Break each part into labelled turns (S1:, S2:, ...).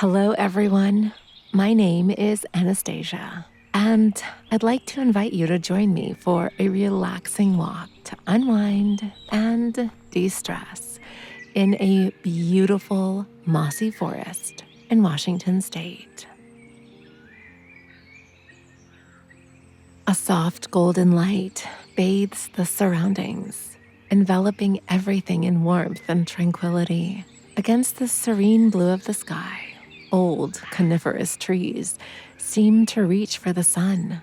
S1: Hello, everyone. My name is Anastasia, and I'd like to invite you to join me for a relaxing walk to unwind and de-stress in a beautiful mossy forest in Washington State. A soft golden light bathes the surroundings, enveloping everything in warmth and tranquility. Against the serene blue of the sky, old coniferous trees seem to reach for the sun.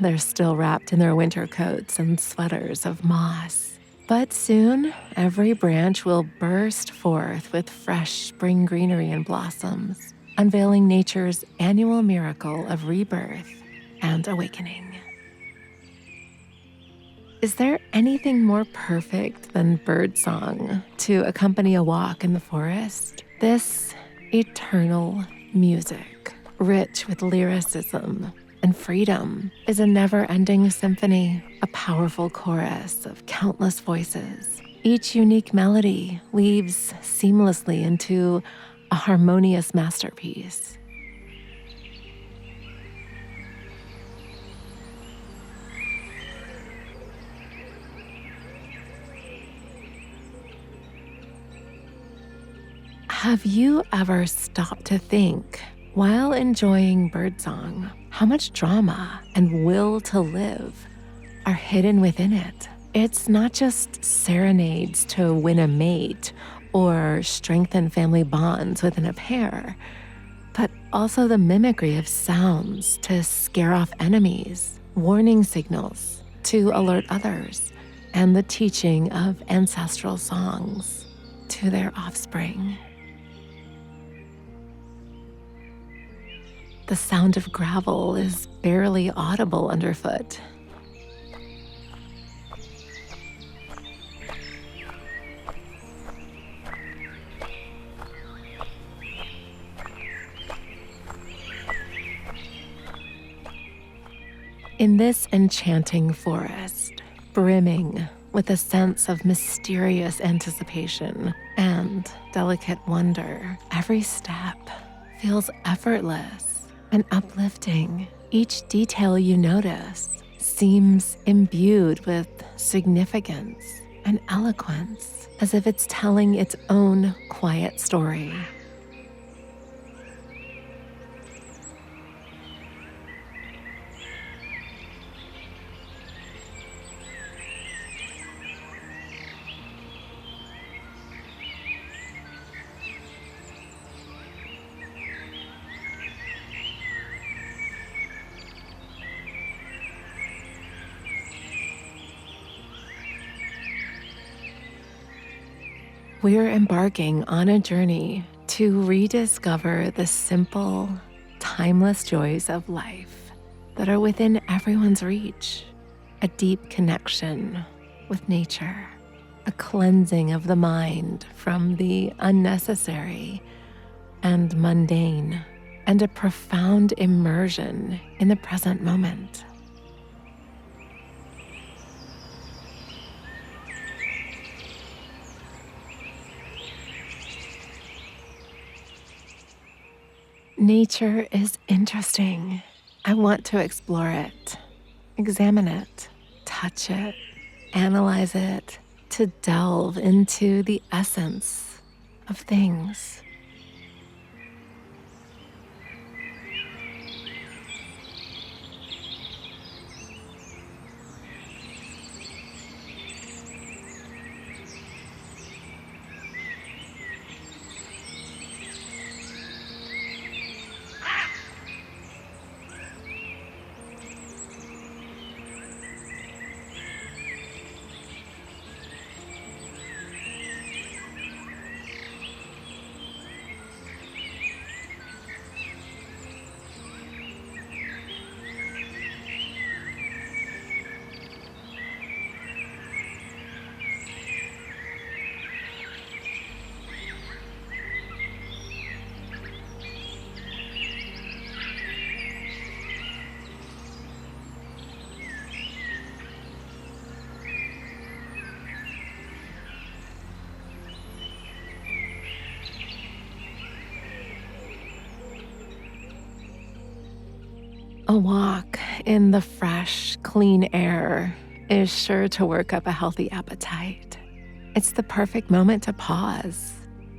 S1: They're still wrapped in their winter coats and sweaters of moss. But soon, every branch will burst forth with fresh spring greenery and blossoms, unveiling nature's annual miracle of rebirth and awakening. Is there anything more perfect than birdsong to accompany a walk in the forest? This eternal music, rich with lyricism and freedom, is a never-ending symphony, a powerful chorus of countless voices. Each unique melody weaves seamlessly into a harmonious masterpiece. Have you ever stopped to think, while enjoying birdsong, how much drama and will to live are hidden within it? It's not just serenades to win a mate or strengthen family bonds within a pair, but also the mimicry of sounds to scare off enemies, warning signals to alert others, and the teaching of ancestral songs to their offspring. The sound of gravel is barely audible underfoot. In this enchanting forest, brimming with a sense of mysterious anticipation and delicate wonder, every step feels effortless and uplifting. Each detail you notice seems imbued with significance and eloquence, as if it's telling its own quiet story. We're embarking on a journey to rediscover the simple, timeless joys of life that are within everyone's reach. A deep connection with nature, a cleansing of the mind from the unnecessary and mundane, and a profound immersion in the present moment. Nature is interesting. I want to explore it, examine it, touch it, analyze it, to delve into the essence of things. A walk in the fresh, clean air is sure to work up a healthy appetite. It's the perfect moment to pause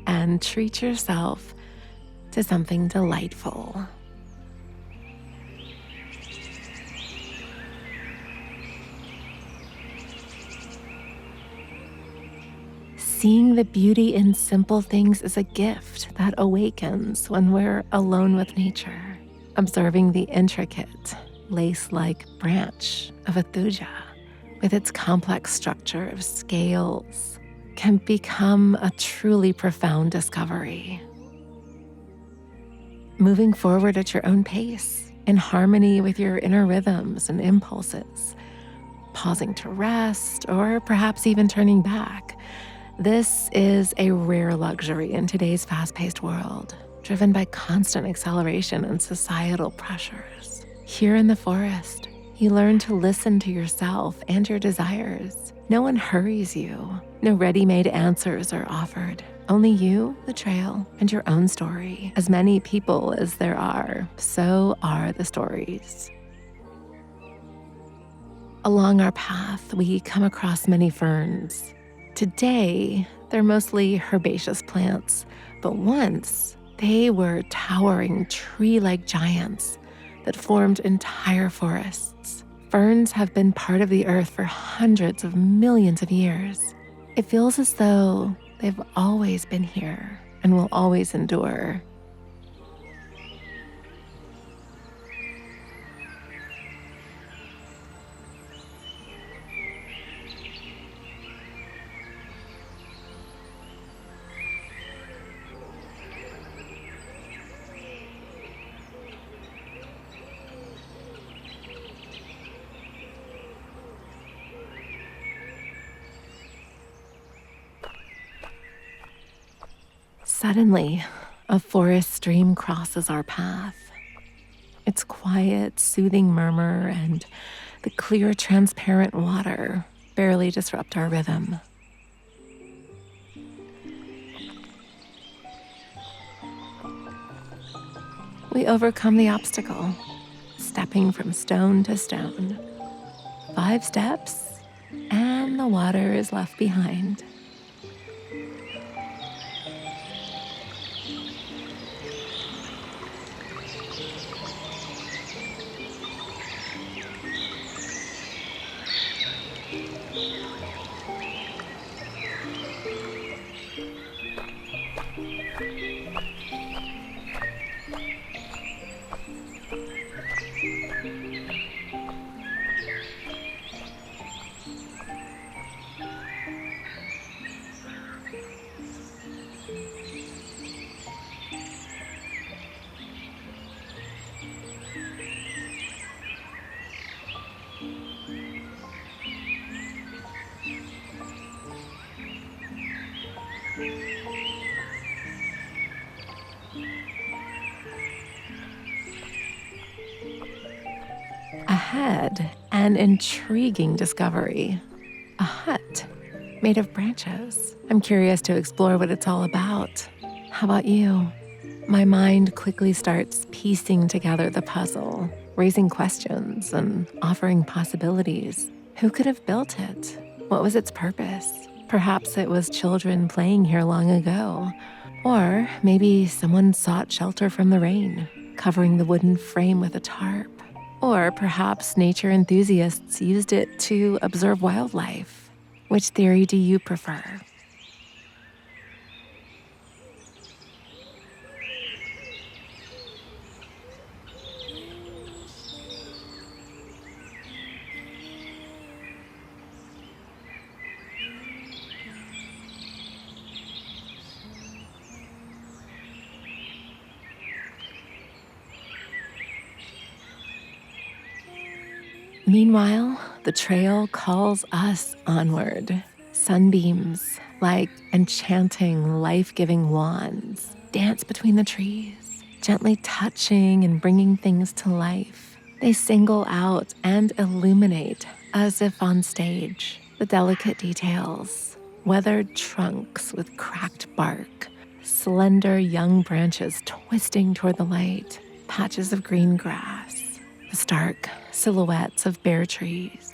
S1: and treat yourself to something delightful. Seeing the beauty in simple things is a gift that awakens when we're alone with nature. Observing the intricate, lace-like branch of a thuja with its complex structure of scales can become a truly profound discovery. Moving forward at your own pace, in harmony with your inner rhythms and impulses, pausing to rest, or perhaps even turning back. This is a rare luxury in today's fast-paced world, driven by constant acceleration and societal pressures. Here in the forest, you learn to listen to yourself and your desires. No one hurries you. No ready-made answers are offered. Only you, the trail, and your own story. As many people as there are, so are the stories. Along our path, we come across many ferns. Today, they're mostly herbaceous plants, but once they were towering tree-like giants that formed entire forests. Ferns have been part of the earth for hundreds of millions of years. It feels as though they've always been here and will always endure. Suddenly, a forest stream crosses our path. Its quiet, soothing murmur and the clear, transparent water barely disrupt our rhythm. We overcome the obstacle, stepping from stone to stone. 5 steps, and the water is left behind. Ahead, an intriguing discovery. A hut made of branches. I'm curious to explore what it's all about. How about you? My mind quickly starts piecing together the puzzle, raising questions and offering possibilities. Who could have built it? What was its purpose? Perhaps it was children playing here long ago. Or maybe someone sought shelter from the rain, covering the wooden frame with a tarp. Or perhaps nature enthusiasts used it to observe wildlife. Which theory do you prefer? Meanwhile, the trail calls us onward. Sunbeams, like enchanting, life-giving wands, dance between the trees, gently touching and bringing things to life. They single out and illuminate as if on stage. The delicate details, weathered trunks with cracked bark, slender young branches twisting toward the light, patches of green grass, the stark silhouettes of bare trees.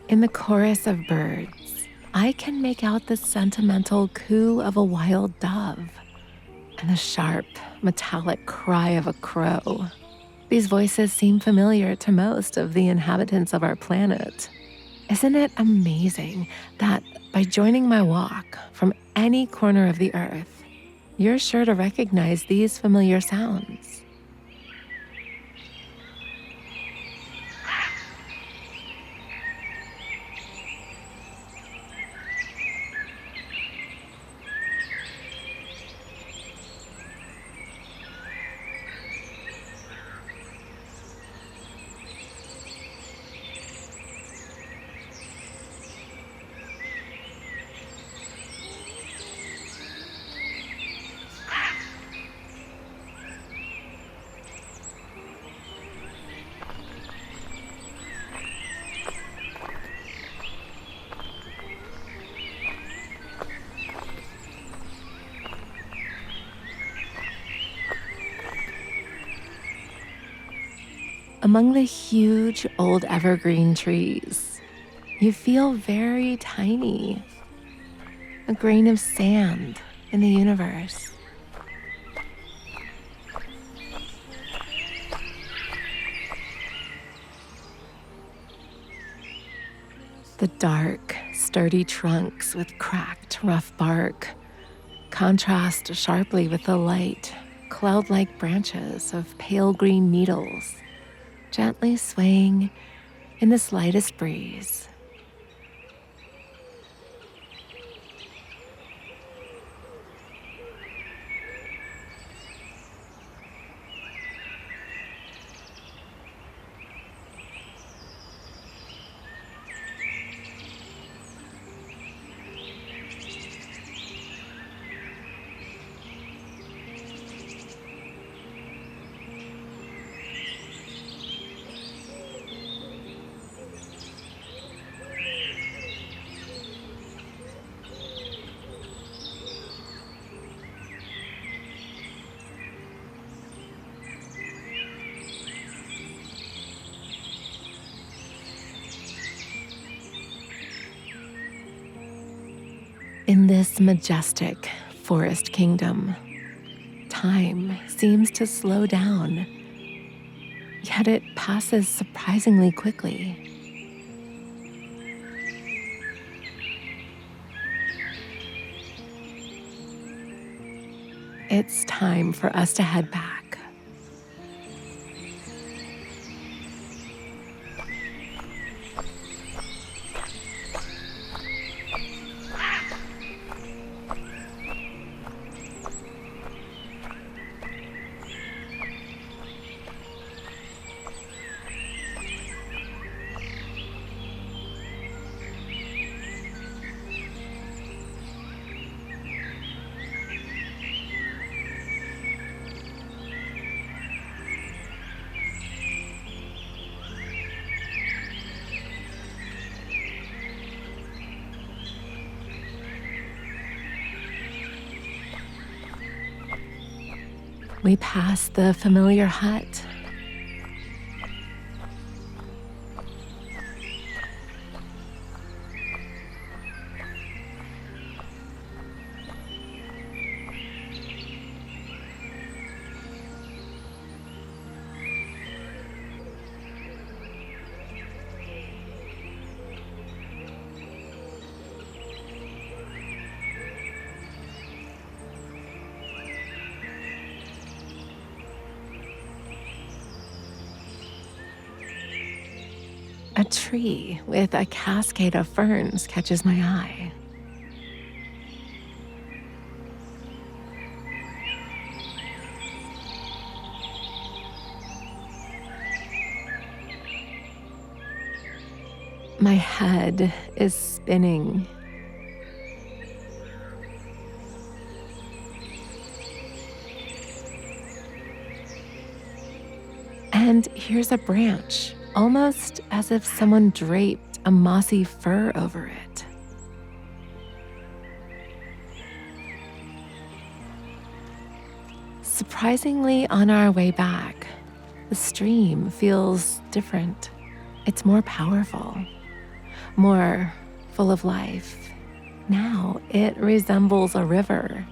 S1: In the chorus of birds, I can make out the sentimental coo of a wild dove and the sharp, metallic cry of a crow. These voices seem familiar to most of the inhabitants of our planet. Isn't it amazing that by joining my walk from any corner of the earth, you're sure to recognize these familiar sounds? Among the huge old evergreen trees, you feel very tiny, a grain of sand in the universe. The dark, sturdy trunks with cracked, rough bark contrast sharply with the light, cloud-like branches of pale green needles, gently swaying in the slightest breeze. In this majestic forest kingdom, time seems to slow down, yet it passes surprisingly quickly. It's time for us to head back. We pass the familiar hut. A tree with a cascade of ferns catches my eye. My head is spinning. And here's a branch, almost as if someone draped a mossy fur over it. Surprisingly, on our way back, the stream feels different. It's more powerful, more full of life. Now it resembles a river.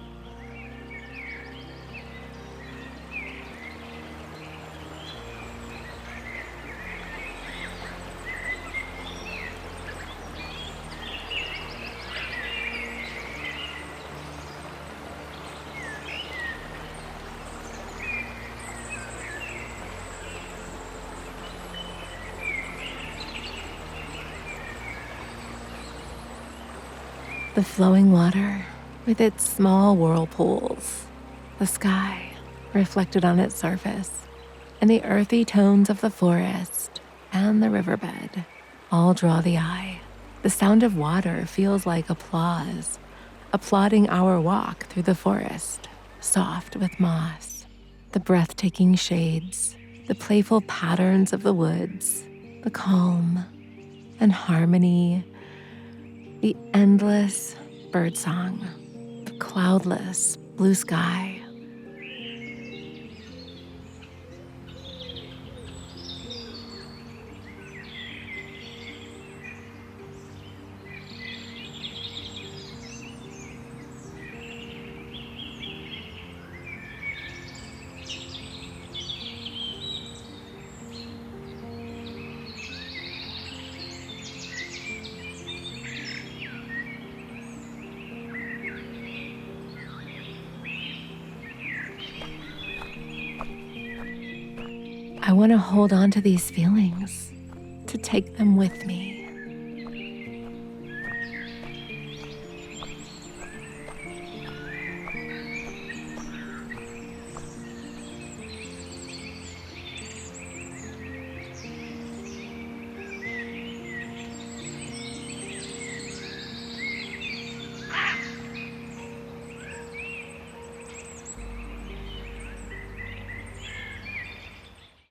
S1: The flowing water with its small whirlpools, the sky reflected on its surface, and the earthy tones of the forest and the riverbed all draw the eye. The sound of water feels like applause, applauding our walk through the forest, soft with moss, the breathtaking shades, the playful patterns of the woods, the calm and harmony, the endless birdsong, the cloudless blue sky. I want to hold on to these feelings, to take them with me.